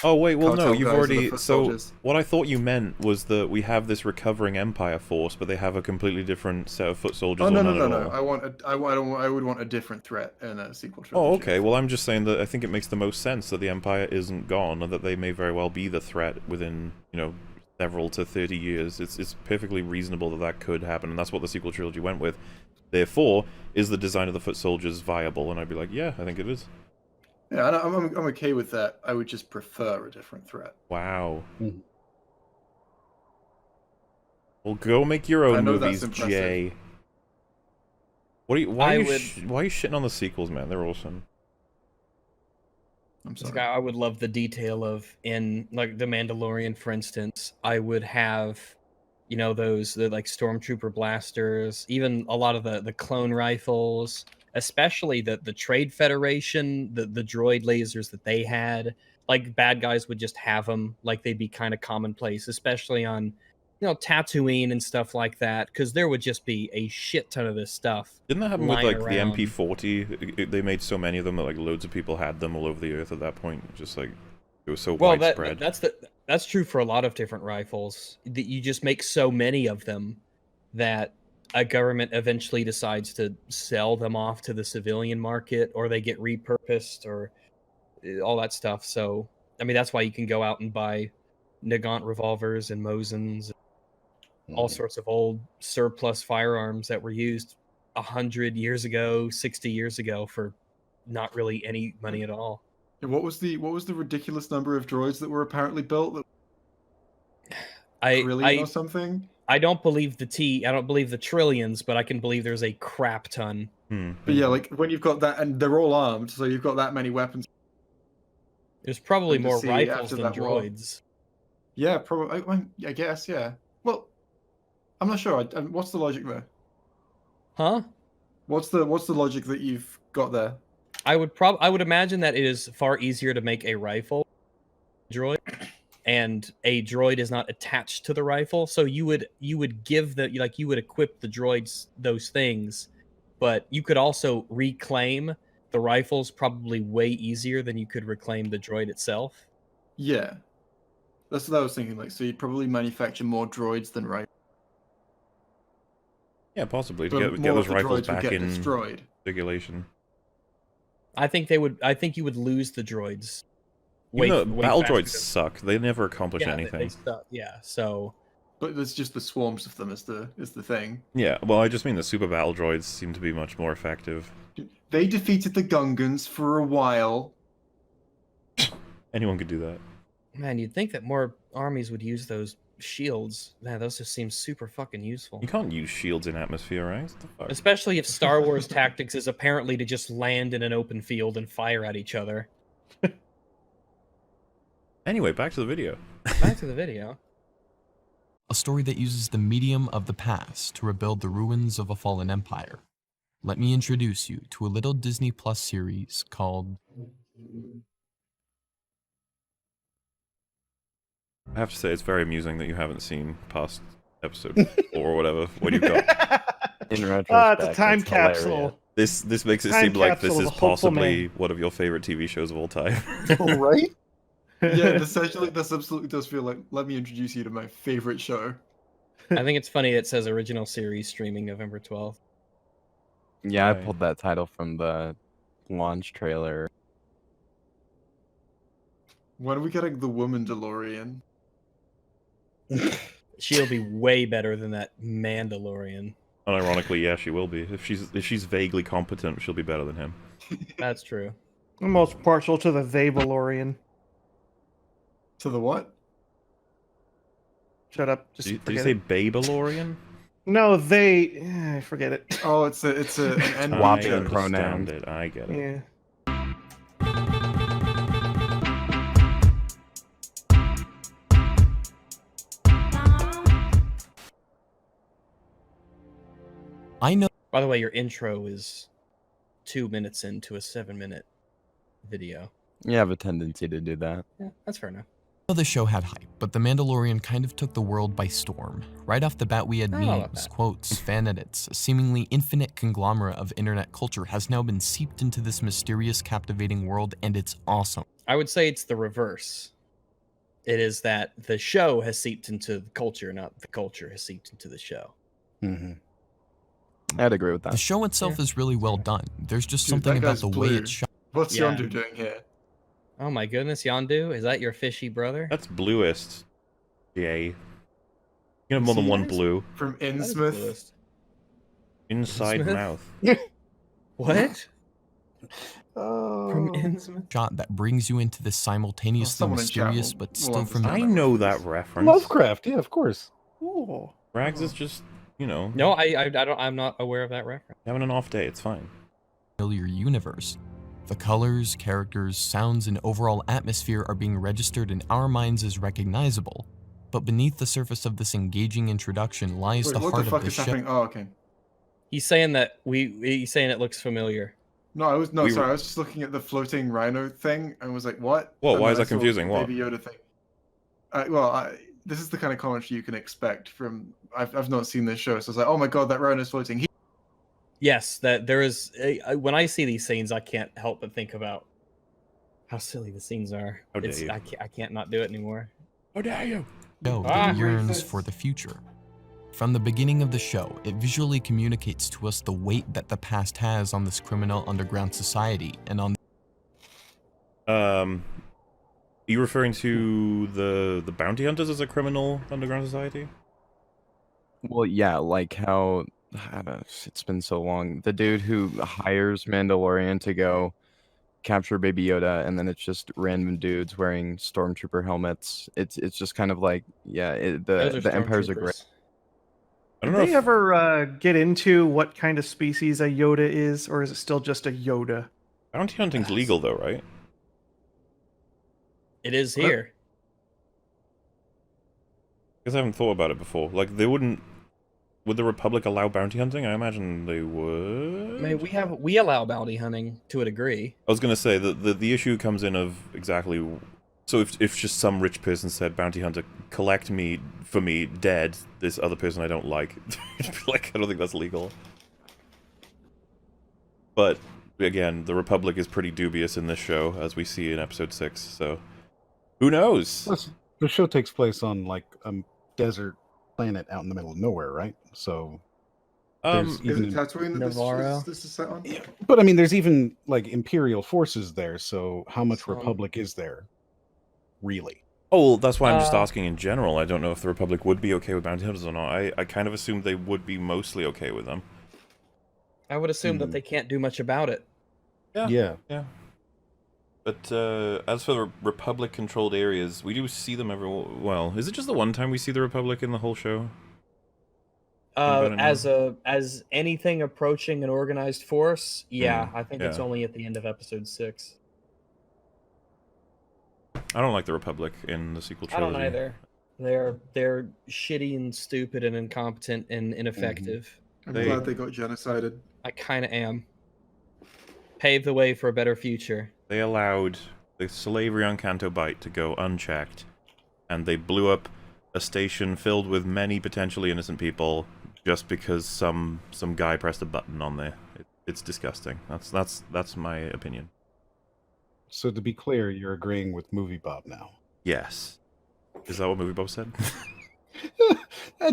Oh wait, well no, cartel you've guys are the already. foot So soldiers. what I thought you meant was that we have this recovering Empire force, but they have a completely different set of foot soldiers. Oh no or no none no at no! all. I would want a different threat in a sequel trilogy. Oh okay, well I'm just saying that I think it makes the most sense that the Empire isn't gone, and that they may very well be the threat within several to 30 years. It's perfectly reasonable that could happen, and that's what the sequel trilogy went with. Therefore, is the design of the foot soldiers viable? And I'd be like, yeah, I think it is. Yeah, I'm okay with that. I would just prefer a different threat. Wow. Mhm. Well, go make your I own know that's movies, impressive. Jay. Why are you would- shitting on the sequels, man? They're awesome. I'm Like, sorry. I would love the detail of in like the Mandalorian, for instance. I would have, the like stormtrooper blasters, even a lot of the clone rifles, especially the Trade Federation, the droid lasers that they had. Like bad guys would just have them, like they'd be kind of commonplace, especially on Tatooine and stuff like that, because there would just be a shit ton of this stuff. Didn't that happen with lying like around. the MP40? They made so many of them that like loads of people had them all over the earth at that point. Just like it was so widespread. That's true for a lot of different rifles. That you just make so many of them that a government eventually decides to sell them off to the civilian market, or they get repurposed, or all that stuff. So I mean, that's why you can go out and buy Nagant revolvers and Mosins, all sorts of old surplus firearms that were used 100 years ago, 60 years ago for not really any money at all. And what was the ridiculous number of droids that were apparently built? I Trillion or something? I don't believe I don't believe the trillions, but I can believe there's a crap ton. But yeah, like when you've got that, and they're all armed, so you've got that many weapons. There's probably And to more see rifles after than that war. droids. Yeah, probably. I guess, yeah. Well, I'm not sure. What's the logic there? Huh? What's the logic that you've got there? I would imagine that it is far easier to make a rifle droid, and a droid is not attached to the rifle, so you would give you would equip the droids those things, but you could also reclaim the rifles probably way easier than you could reclaim the droid itself. Yeah, that's what I was thinking. Like, so you'd probably manufacture more droids than rifles. Yeah, possibly to But get more those of the rifles droids would back get in destroyed. circulation. I think you would lose the droids. Even though way battle faster droids than- suck, they never accomplish yeah, they anything. suck. Yeah, so But there's just the swarms of them is the thing. Yeah, well, I just mean the super battle droids seem to be much more effective. They defeated the Gungans for a while. Anyone could do that. man, you'd think that more armies would use those shields. Man, those just seem super fucking useful. You can't use shields in atmosphere, right? What the fuck? Especially if Star Wars tactics is apparently to just land in an open field and fire at each other. Anyway, back to the video. Back to the video. A story that uses the medium of the past to rebuild the ruins of a fallen empire. Let me introduce you to a little Disney Plus series called... I have to say, it's very amusing that you haven't seen past episode 4 or whatever. What you've got. In retrospect, It's a time hilarious. capsule. This makes it Time seem like this capsule is of a hopeful possibly man. one of your favorite TV shows of all time. Right? Yeah, this absolutely does feel like, let me introduce you to my favorite show. I think it's funny it says original series streaming November 12th. Yeah, I Right. pulled that title from the launch trailer. When are we getting the woman DeLorean? She'll be way better than that Mandalorian. Unironically, yeah, she will be. If she's vaguely competent, she'll be better than him. That's true. I'm most partial to the Vabalorian. To the what? Shut up. Just Did you forget say it. Babylorian? No, they. Forget it. Oh, it's an N Swapping word. pronouns. It. I get it. Yeah. I know By the way, your intro is 2 minutes into a 7-minute video. You have a tendency to do that. Yeah, that's fair enough. the show had hype, but The Mandalorian kind of took the world by storm. Right off the bat, we had I don't know about memes, that. quotes, fan edits. A seemingly infinite conglomerate of internet culture has now been seeped into this mysterious, captivating world, and it's awesome. I would say it's the reverse. It is that the show has seeped into the culture, not the culture has seeped into the show. Mm-hmm. I'd agree with The that. show itself is really well done. There's just Dude, something that about guy's the way blue. it's shot. What's Yeah. Yondu doing here? Oh my goodness, Yondu, is that your fishy brother? That's bluest. Yay. You can have more than See, one guys? blue. From That is Innsmouth? bluest. Inside Smith? mouth. What? Oh. From Innsmouth? Shot that brings you into this simultaneously someone in chat mysterious will- but will still understand. familiar. I know that reference. Lovecraft, yeah, of course. Ooh. Rags is just, you know, No, I don't. I'm not aware of that reference. having an off day. It's fine. Universe. The colors, characters, sounds, and overall atmosphere are being registered in our minds as recognizable. But beneath the surface of this engaging introduction lies Wait, the what heart the of fuck the is show. happening? Oh, okay. He's saying that he's saying it looks familiar. No, I was We sorry. were- I was just looking at the floating rhino thing and was like, "What?" What? And Why then is I that saw confusing? the What? Baby Yoda thing. This is the kind of commentary you can expect from. I've not seen this show, so it's like, "Oh my god, that rhino's floating." Yes, that there is. When I see these scenes, I can't help but think about how silly the scenes are. How dare you. I can't not do it anymore. How dare you? Show Ah. that yearns for the future. From the beginning of the show, it visually communicates to us the weight that the past has on this criminal underground society and on Are you referring to the bounty hunters as a criminal underground society? Well, yeah, like how I don't know, it's been so long. The dude who hires Mandalorian to go capture Baby Yoda, and then it's just random dudes wearing stormtrooper helmets. It's just kind of like, yeah, Those are the Empire's a great. stormtroopers. I don't Did know they if ever get into what kind of species a Yoda is, or is it still just a Yoda? bounty hunting's legal though, right? It is here. Because I haven't thought about it before. Like, they wouldn't. Would the Republic allow bounty hunting? I imagine they would. I mean, we allow bounty hunting to a degree. I was gonna say that the issue comes in of exactly. So if just some rich person said, bounty hunter, collect me for me dead, this other person I don't like, it'd be like, I don't think that's legal. But again, the Republic is pretty dubious in this show, as we see in episode 6. So who knows? Plus, the show takes place on like a desert planet out in the middle of nowhere, right? So, there's Is even it Tatooine that Navarro. this is set on? but I mean, there's even like Imperial forces there. So, how much So- Republic is there, really? Oh, well, that's why I'm just Uh, asking in general. I don't know if the Republic would be okay with bounty hunters or not. I kind of assumed they would be mostly okay with them. I would assume that Hmm. they can't do much about it. Yeah. Yeah. Yeah. But as for the Republic-controlled areas, we do see them every... Well, is it just the one time we see the Republic in the whole show? As anything approaching an organized force, yeah, I think it's yeah. only at the end of episode 6. I don't like the Republic in the sequel trilogy. I don't either. They're shitty and stupid and incompetent and ineffective. I'm glad they got genocided. I kind of am. Pave the way for a better future. They allowed the slavery on Canto Bight to go unchecked, and they blew up a station filled with many potentially innocent people just because some guy pressed a button on there. It's disgusting. That's my opinion. So to be clear, you're agreeing with Movie Bob now. Yes. Is that what Movie Bob said?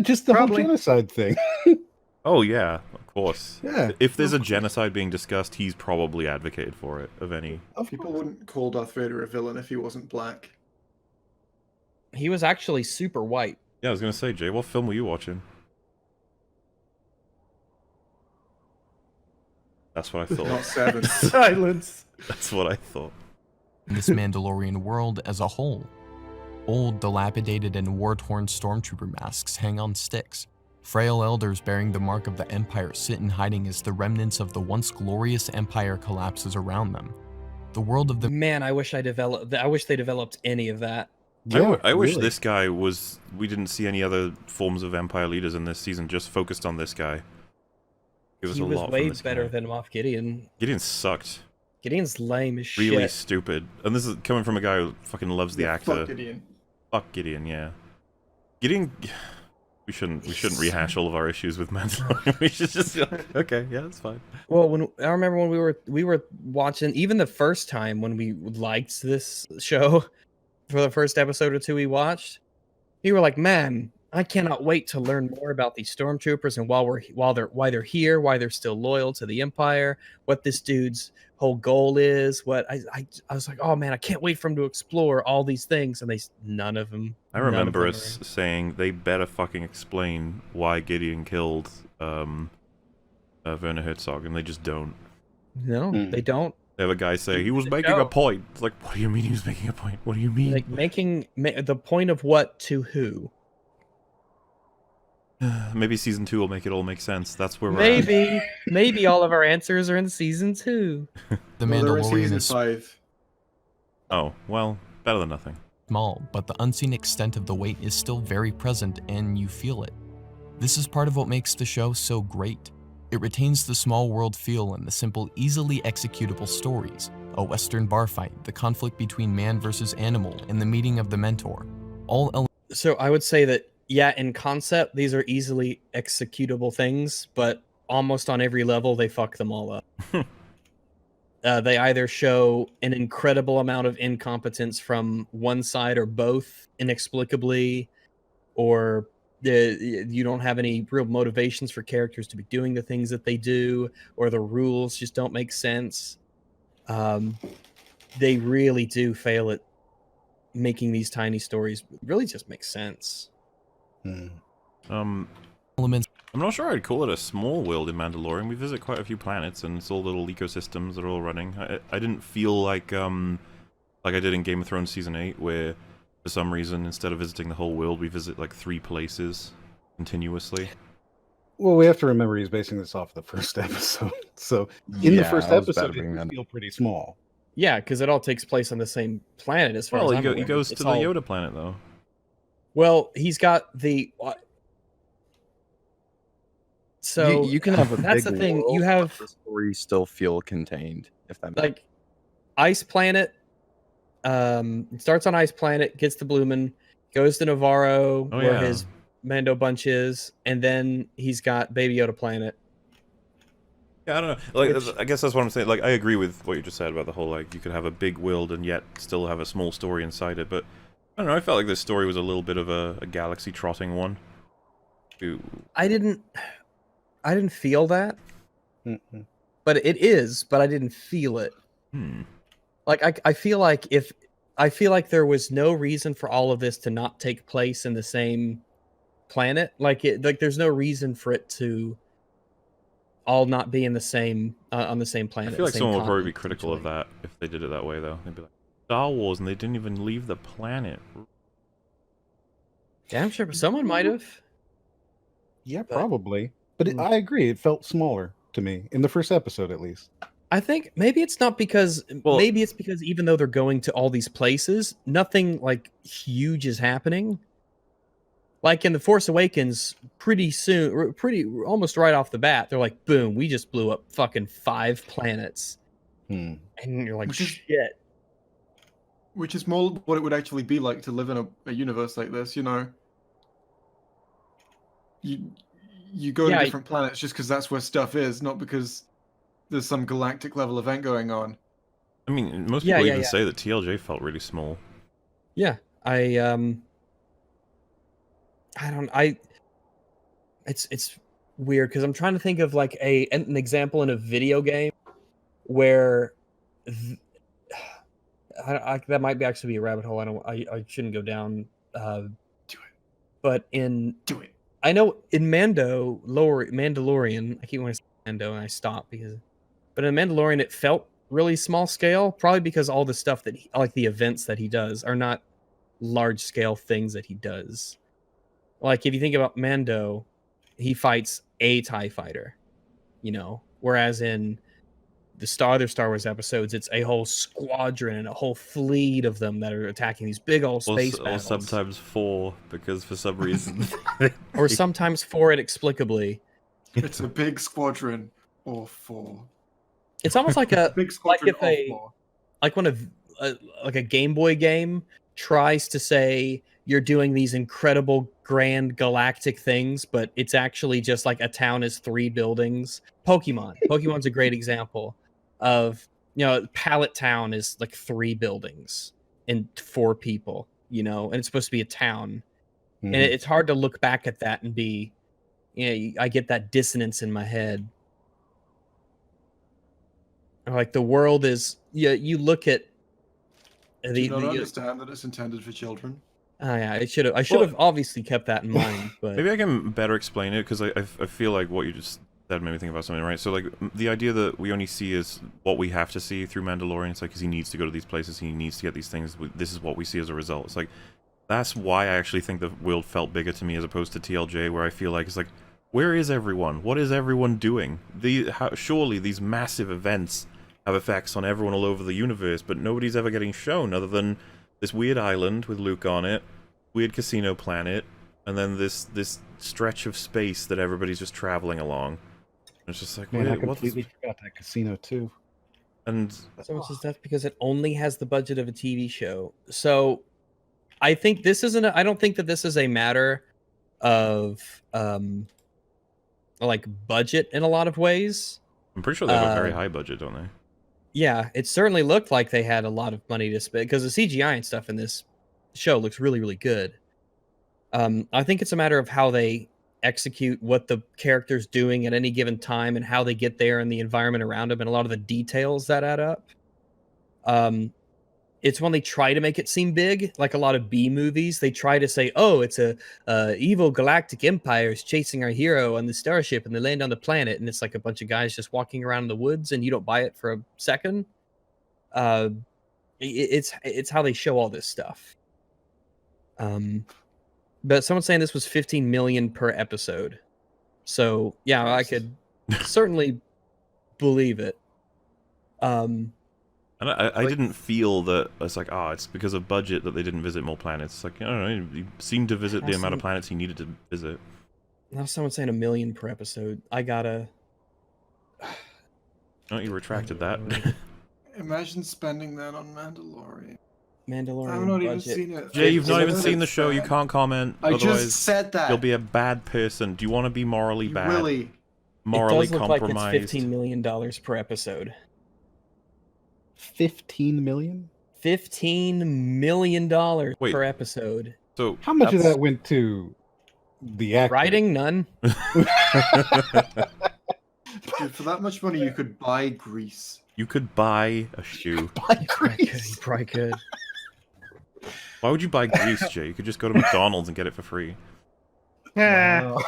Just the Probably. whole genocide thing. Oh yeah, of course. Yeah. If there's a genocide being discussed, he's probably advocated for it, of any. People wouldn't call Darth Vader a villain if he wasn't black. He was actually super white. Yeah, I was gonna say, Jay, what film were you watching? That's what I thought. Not 7. Silence. That's what I thought. This Mandalorian world as a whole. Old, dilapidated, and war-torn stormtrooper masks hang on sticks. Frail elders bearing the mark of the Empire sit in hiding as the remnants of the once glorious Empire collapses around them. The world of the... Man, I wish they developed any of that. I wish this guy was... We didn't see any other forms of Empire leaders in this season, just focused on this guy. It was He a was lot way from this better guy. than Moff Gideon. Gideon sucked. Gideon's lame as shit. Really stupid. And this is coming from a guy who fucking loves the actor. Fuck Gideon. Fuck Gideon, yeah. Gideon... We shouldn't rehash all of our issues with Mandalorian. We should just be like, okay, yeah, that's fine. Well, I remember when we were watching, even the first time when we liked this show, for the first episode or two we watched, we were like, man, I cannot wait to learn more about these stormtroopers and why they're here, why they're still loyal to the Empire, what this dude's whole goal is. What I was like, oh man, I can't wait for him to explore all these things, and none of them. I remember us saying they better fucking explain why Gideon killed Werner Herzog, and they just don't. No, they don't. They have a guy say he was making a point. It's like, what do you mean he was making a point? What do you mean? Like the point of what to who? Maybe season 2 will make it all make sense. That's where we're at. Maybe all of our answers are in season 2. The Well, they're in Mandalorian season is 5. Oh, well, better than nothing. small, but the unseen extent of the weight is still very present and you feel it. This is part of what makes the show so great. It retains the small world feel and the simple, easily executable stories. A Western bar fight, the conflict between man versus animal, and the meeting of the mentor. So I would say that, yeah, in concept, these are easily executable things, but almost on every level, they fuck them all up. They either show an incredible amount of incompetence from one side or both inexplicably, or you don't have any real motivations for characters to be doing the things that they do, or the rules just don't make sense. They really do fail at making these tiny stories really just make sense. Elements I'm not sure I'd call it a small world in Mandalorian. We visit quite a few planets, and it's all little ecosystems that are all running. I didn't feel like I did in Game of Thrones Season 8, where for some reason, instead of visiting the whole world, we visit like 3 places continuously. Well, we have to remember he's basing this off the first episode. So in the first I was about to episode, bring it that would up. feel pretty small. Yeah, because it all takes place on the same planet as far Well, as he I'm aware. goes It's to the all- Yoda planet, though. Well, he's got the... So you can have a that's big the thing. world, You but have the story still feel contained. If that makes like Ice Planet. It starts on Ice Planet, gets to Bloomin, goes to Navarro, Oh, where yeah. his Mando bunch is, and then he's got Baby Yoda Planet. Yeah, I don't know. Like, Which- I guess that's what I'm saying. Like, I agree with what you just said about the whole, like, you could have a big world and yet still have a small story inside it, but I don't know, I felt like this story was a little bit of a galaxy trotting one. Ooh. I didn't feel that, Mhm. but it is. But I didn't feel it. Like I feel like there was no reason for all of this to not take place in the same planet. Like there's no reason for it to all not be in the same on the same I planet. feel like same someone would probably be continent, critical of essentially. that if they did it that way, though. They'd be like, Star Wars, and they didn't even leave the planet. Yeah, I'm sure someone might have. Yeah, But- probably. But Mm. I agree. It felt smaller to me in the first episode, at least. I think maybe it's not because Well- maybe it's because even though they're going to all these places, nothing like huge is happening. Like in The Force Awakens, pretty soon, almost right off the bat, they're like, boom, we just blew up fucking 5 planets. Hmm. And you're like, Which is- shit. Which is more what it would actually be like to live in a universe like this, you know. You go Yeah, to different planets just because that's where stuff is, not because there's some galactic level event going on. I mean, most Yeah, people yeah, even yeah. say that TLJ felt really small. Yeah, it's weird because I'm trying to think of like an example in a video game where that might be actually be a rabbit hole. I shouldn't go down. Do it. But Do it. I know in Mandalorian, I keep wanting to say Mando and I stop but in Mandalorian it felt really small scale, probably because all the stuff that like the events that he does are not large scale things that he does. Like if you think about Mando, he fights a TIE fighter, you know, whereas in the other Star Wars episodes, it's a whole squadron and a whole fleet of them that are attacking these big old space Or battles. sometimes 4, because for some reason... Or sometimes 4 inexplicably. It's a big squadron or 4. It's almost like a Big squadron if a- 4. like when a Game Boy game tries to say you're doing these incredible grand galactic things, but it's actually just like a town is 3 buildings. Pokemon's a great example of, you know, Pallet Town is like 3 buildings and 4 people, you know, and it's supposed to be a town. And Mhm. it's hard to look back at that and be, you know, I get that dissonance in my head. Like the world is, you look at Do you not understand that it's intended for children? Oh yeah, I should have obviously kept that in mind, but Maybe I can better explain it, because I feel like what you just said made me think about something, right? So, like, the idea that we only see is what we have to see through Mandalorian. It's like, because he needs to go to these places, he needs to get these things, this is what we see as a result. It's like, that's why I actually think the world felt bigger to me as opposed to TLJ, where I feel like, it's like, where is everyone? What is everyone doing? Surely these massive events have effects on everyone all over the universe, but nobody's ever getting shown other than this weird island with Luke on it, weird casino planet, and then this stretch of space that everybody's just traveling along. It's just like, Man, I wait, what's... completely forgot that casino too. And so much is that because it only has the budget of a TV show. So I think this isn't I don't think that this is a matter of like budget in a lot of ways. I'm pretty sure they have a very high budget, don't they? Yeah, it certainly looked like they had a lot of money to spend because the CGI and stuff in this show looks really, really good. I think it's a matter of how they execute what the character's doing at any given time and how they get there and the environment around them and a lot of the details that add up. It's when they try to make it seem big, like a lot of B movies. They try to say, "Oh, it's a evil galactic empire is chasing our hero on the starship, and they land on the planet, and it's like a bunch of guys just walking around in the woods, and you don't buy it for a second." It's how they show all this stuff. But someone's saying this was 15 million per episode, so yeah, I could certainly believe it. And I didn't feel that it's like, it's because of budget that they didn't visit more planets. It's like, I don't know, he seemed to visit the amount of planets he needed to visit. Now someone's saying 1 million per episode. I gotta... Oh, you retracted that. Imagine spending that on Mandalorian. Mandalorian I've not even budget. seen it. Jay, you've not even It's seen the show, you bad. can't comment. I Otherwise, just said that. you'll be a bad person. Do you want to be morally bad? Willie. Morally it does look compromised? like it's $15 million per episode. 15 million? $15 million Wait. per episode. So How much of that's- that went to the actor? Writing? None. Dude, for that much money, you could buy grease. You could buy a shoe. Buy You grease. probably could. Why would you buy grease, Jay? You could just go to McDonald's and get it for free. Yeah. Wow.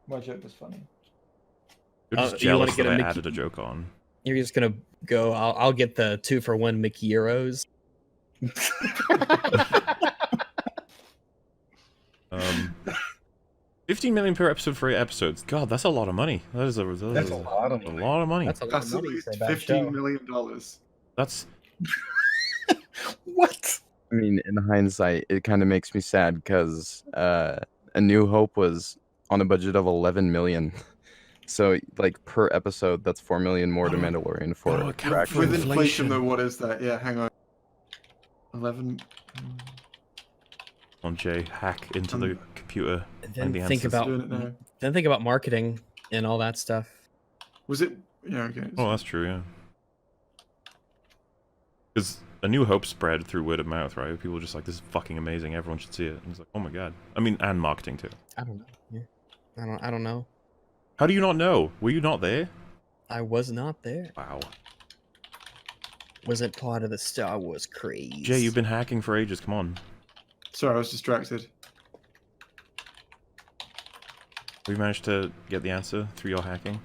My joke was funny. You're just you wanna jealous get that a I Mickey- added a joke on. You're just gonna go. I'll get the 2-for-1 Mickey Euros. 15 million per episode for 8 episodes. God, that's a lot of money. That's a lot of a money. lot of money. That's a lot That's of at money least for a bad $15 show. million. That's What? I mean, in hindsight, it kind of makes me sad because A New Hope was on a budget of 11 million. So, like per episode, that's 4 million more to Mandalorian for. Oh, account for actual- With inflation. inflation, though, what is that? Yeah, hang on. 11. on Jay, hack into the computer. And Find the then think answers. about Doing it now. marketing and all that stuff. Was it? Yeah, okay. Oh, that's true, yeah. Because A New Hope spread through word of mouth, right? People were just like, this is fucking amazing, everyone should see it. And it's like, oh my god. I mean, and marketing too. I don't know. Yeah. I don't know. How do you not know? Were you not there? I was not there. Wow. Wasn't part of the Star Wars craze. Jay, you've been hacking for ages, come on. Sorry, I was distracted. We managed to get the answer through your hacking.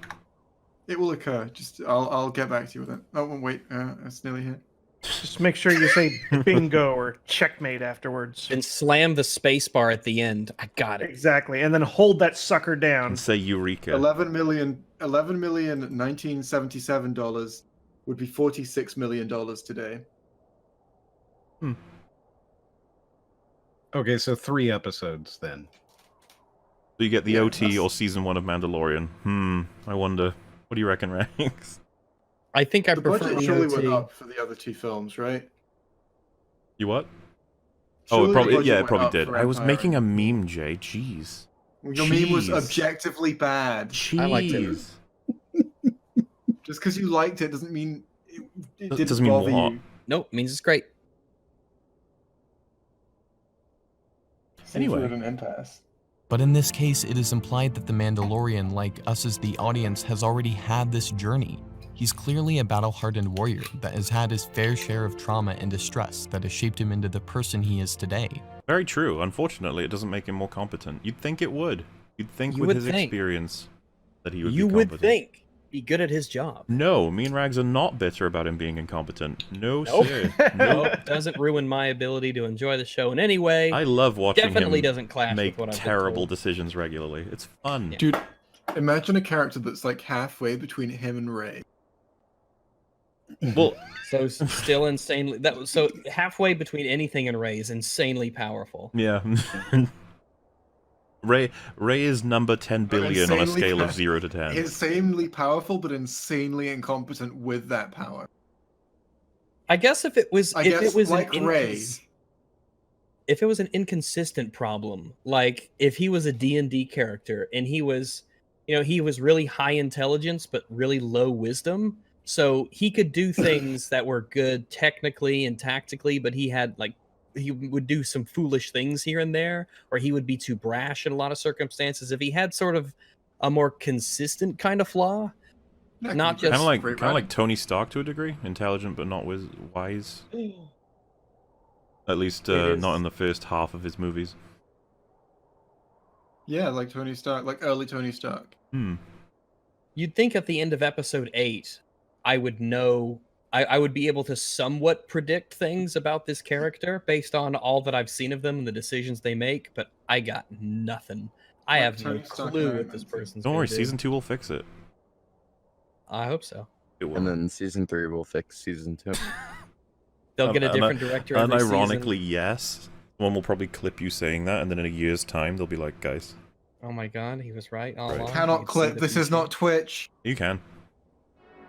It will occur. Just I'll get back to you with it. Oh wait, it's nearly here. Just make sure you say bingo or checkmate afterwards. And slam the space bar at the end. I got it. Exactly, and then hold that sucker down. And say Eureka. 11 million 1977 dollars would be $46 million today. Okay, so 3 episodes then. So you get the Yeah, OT that's- or season 1 of Mandalorian. I wonder. What do you reckon, Ranks? I think I The prefer budget the surely OT. went up for the other 2 films, right? You what? Surely Oh, it the probably budget yeah, it went probably up did. for I was Empire. making a meme, Jay. Jeez. Your meme was Jeez. objectively bad. Jeez. I liked it. Just because you liked it doesn't mean it didn't doesn't mean bother what? you. Nope, means it's great. Seems Anyway. we're at an impasse. But in this case, it is implied that the Mandalorian, like us as the audience, has already had this journey. He's clearly a battle-hardened warrior that has had his fair share of trauma and distress that has shaped him into the person he is today. Very true. Unfortunately, it doesn't make him more competent. You'd think it would. You'd think You with would his think. experience that he would You be would competent. think. Be good at his job. No, me and Rags are not bitter about him being incompetent. No, Nope. sir. No, No. doesn't ruin my ability to enjoy the show in any way. I love watching Definitely him doesn't clash make with what I've been terrible told. decisions regularly. It's fun. Yeah. Dude, imagine a character that's like halfway between him and Rey. Well, So still insanely that was so halfway between anything and Ray is insanely powerful. yeah. Ray is number 10 billion on a insanely scale of pa- 0 to 10. Insanely powerful, but insanely incompetent with that power. I guess if it was I if guess it was like an Rey. if it was an inconsistent problem, like if he was a D&D character and he was he was really high intelligence but really low wisdom, so he could do things that were good technically and tactically, but he had like he would do some foolish things here and there, or he would be too brash in a lot of circumstances. If he had sort of a more consistent kind of flaw, Yeah, Not great- just- Kind great of like writing. Tony Stark to a degree, intelligent but not wise. At least It not is. in the first half of his movies. Yeah, like Tony Stark, like early Tony Stark. you'd think at the end of episode 8, I would know. I would be able to somewhat predict things about this character based on all that I've seen of them and the decisions they make, but I got nothing. I Like have no Tony Stark clue and what Iron this Man too. person's Don't gonna worry, do. season 2 will fix it. I hope so. It will. And then season 3 will fix season 2. They'll get a And different director every Unironically, season. yes. One will probably clip you saying that, and then in a year's time, they'll be like, guys, Oh my god, he was right all Right. along. He Cannot could see clip. the This is future. not Twitch. you can.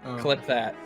Oh. Clip that.